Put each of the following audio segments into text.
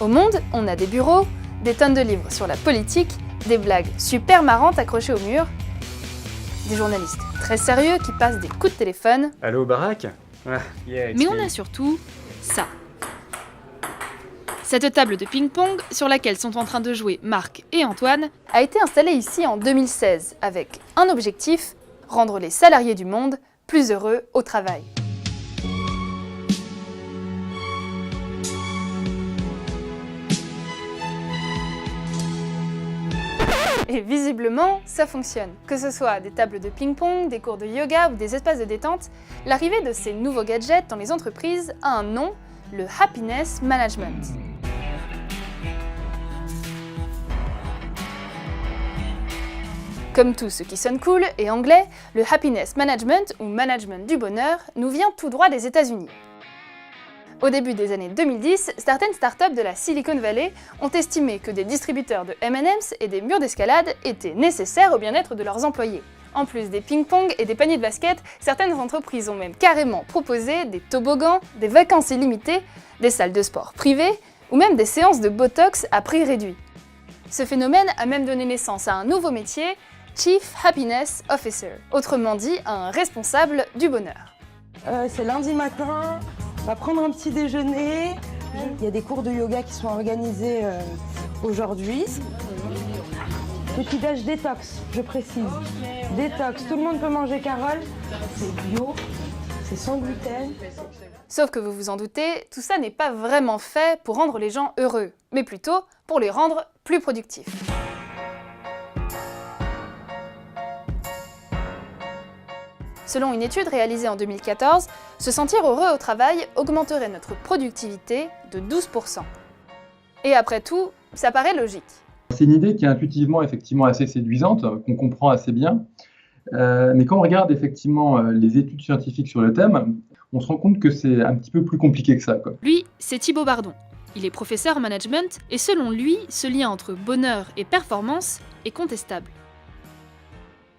Au Monde, on a des bureaux, des tonnes de livres sur la politique, des blagues super marrantes accrochées au mur, des journalistes très sérieux qui passent des coups de téléphone. Allô, Barack? Mais on a surtout ça. Cette table de ping-pong, sur laquelle sont en train de jouer Marc et Antoine, a été installée ici en 2016 avec un objectif, rendre les salariés du Monde plus heureux au travail. Et visiblement, ça fonctionne. Que ce soit des tables de ping-pong, des cours de yoga ou des espaces de détente, l'arrivée de ces nouveaux gadgets dans les entreprises a un nom, le Happiness Management. Comme tout ce qui sonne cool et anglais, le Happiness Management, ou Management du bonheur, nous vient tout droit des États-Unis. Au début des années 2010, certaines startups de la Silicon Valley ont estimé que des distributeurs de M&M's et des murs d'escalade étaient nécessaires au bien-être de leurs employés. En plus des ping-pong et des paniers de basket, certaines entreprises ont même carrément proposé des toboggans, des vacances illimitées, des salles de sport privées ou même des séances de Botox à prix réduit. Ce phénomène a même donné naissance à un nouveau métier, Chief Happiness Officer, autrement dit un responsable du bonheur. C'est lundi matin. On va prendre un petit déjeuner. Il y a des cours de yoga qui sont organisés aujourd'hui. Petit déj détox, je précise. Détox, tout le monde peut manger Carole. C'est bio, c'est sans gluten. Sauf que vous vous en doutez, tout ça n'est pas vraiment fait pour rendre les gens heureux, mais plutôt pour les rendre plus productifs. Selon une étude réalisée en 2014, se sentir heureux au travail augmenterait notre productivité de 12%. Et après tout, ça paraît logique. C'est une idée qui est intuitivement effectivement assez séduisante, qu'on comprend assez bien. Mais quand on regarde effectivement les études scientifiques sur le thème, on se rend compte que c'est un petit peu plus compliqué que ça, quoi. Lui, c'est Thibaut Bardon. Il est professeur en management et selon lui, ce lien entre bonheur et performance est contestable.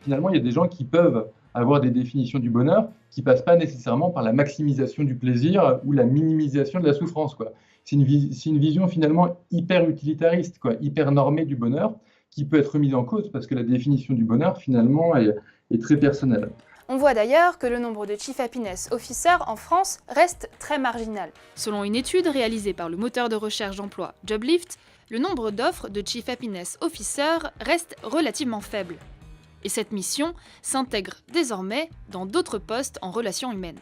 Finalement, il y a des gens qui peuvent avoir des définitions du bonheur qui ne passent pas nécessairement par la maximisation du plaisir ou la minimisation de la souffrance, quoi. C'est une vision finalement hyper utilitariste, quoi, hyper normée du bonheur, qui peut être remise en cause parce que la définition du bonheur finalement est très personnelle. On voit d'ailleurs que le nombre de Chief Happiness Officer en France reste très marginal. Selon une étude réalisée par le moteur de recherche d'emploi Joblift, le nombre d'offres de Chief Happiness Officer reste relativement faible. Et cette mission s'intègre désormais dans d'autres postes en relations humaines.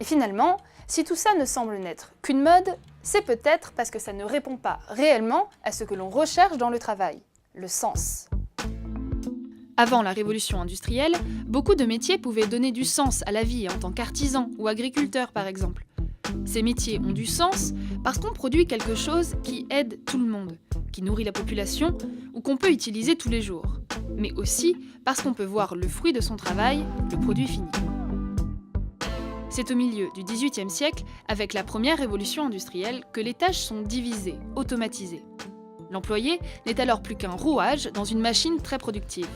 Et finalement, si tout ça ne semble n'être qu'une mode, c'est peut-être parce que ça ne répond pas réellement à ce que l'on recherche dans le travail, le sens. Avant la révolution industrielle, beaucoup de métiers pouvaient donner du sens à la vie en tant qu'artisan ou agriculteur par exemple. Ces métiers ont du sens parce qu'on produit quelque chose qui aide tout le monde, qui nourrit la population ou qu'on peut utiliser tous les jours, mais aussi parce qu'on peut voir le fruit de son travail, le produit fini. C'est au milieu du XVIIIe siècle, avec la première révolution industrielle, que les tâches sont divisées, automatisées. L'employé n'est alors plus qu'un rouage dans une machine très productive.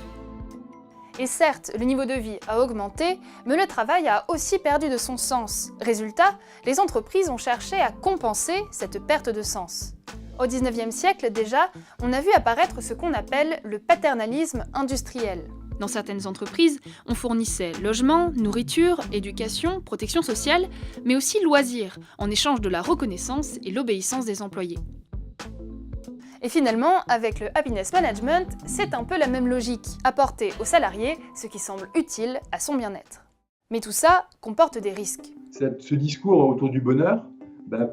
Et certes, le niveau de vie a augmenté, mais le travail a aussi perdu de son sens. Résultat, les entreprises ont cherché à compenser cette perte de sens. Au XIXe siècle déjà, on a vu apparaître ce qu'on appelle le paternalisme industriel. Dans certaines entreprises, on fournissait logement, nourriture, éducation, protection sociale, mais aussi loisirs, en échange de la reconnaissance et l'obéissance des employés. Et finalement, avec le Happiness Management, c'est un peu la même logique, apporter aux salariés ce qui semble utile à son bien-être. Mais tout ça comporte des risques. Ce discours autour du bonheur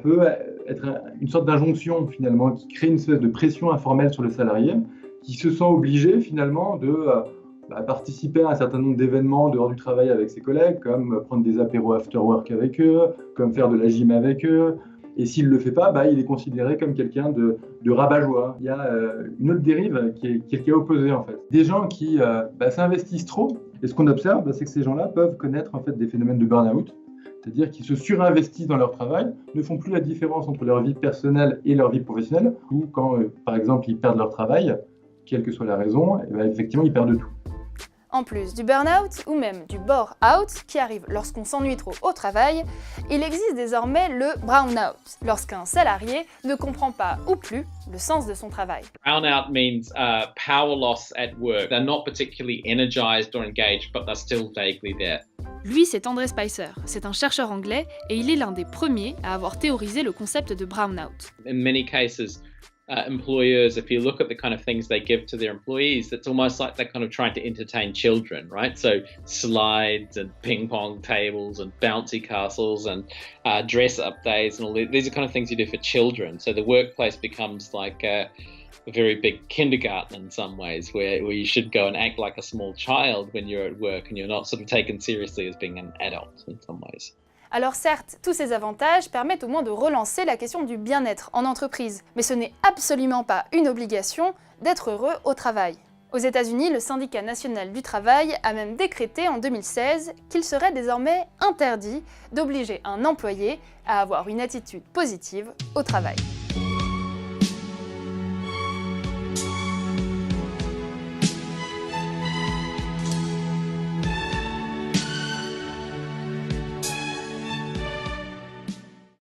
peut être une sorte d'injonction finalement, qui crée une espèce de pression informelle sur le salarié, qui se sent obligé finalement de participer à un certain nombre d'événements dehors du travail avec ses collègues, comme prendre des apéros after work avec eux, comme faire de la gym avec eux. Et s'il ne le fait pas, il est considéré comme quelqu'un de rabat-joie. Il y a une autre dérive qui est le cas opposé en fait. Des gens qui s'investissent trop, et ce qu'on observe, c'est que ces gens-là peuvent connaître en fait des phénomènes de burn-out, c'est-à-dire qu'ils se surinvestissent dans leur travail, ne font plus la différence entre leur vie personnelle et leur vie professionnelle, ou quand par exemple ils perdent leur travail, quelle que soit la raison, effectivement ils perdent tout. En plus du burn-out ou même du bore-out qui arrive lorsqu'on s'ennuie trop au travail, il existe désormais le brown-out, lorsqu'un salarié ne comprend pas ou plus le sens de son travail. Brown-out means power loss at work. They're not particularly energized or engaged, but they're still vaguely there. Lui, c'est André Spicer, c'est un chercheur anglais et il est l'un des premiers à avoir théorisé le concept de brown-out. In many cases, employers, if you look at the kind of things they give to their employees, it's almost like they're kind of trying to entertain children, right? So slides and ping pong tables and bouncy castles and dress-up days and all these are kind of things you do for children. So the workplace becomes like a very big kindergarten in some ways, where you should go and act like a small child when you're at work and you're not sort of taken seriously as being an adult in some ways. Alors certes, tous ces avantages permettent au moins de relancer la question du bien-être en entreprise, mais ce n'est absolument pas une obligation d'être heureux au travail. Aux États-Unis, le syndicat national du travail a même décrété en 2016 qu'il serait désormais interdit d'obliger un employé à avoir une attitude positive au travail.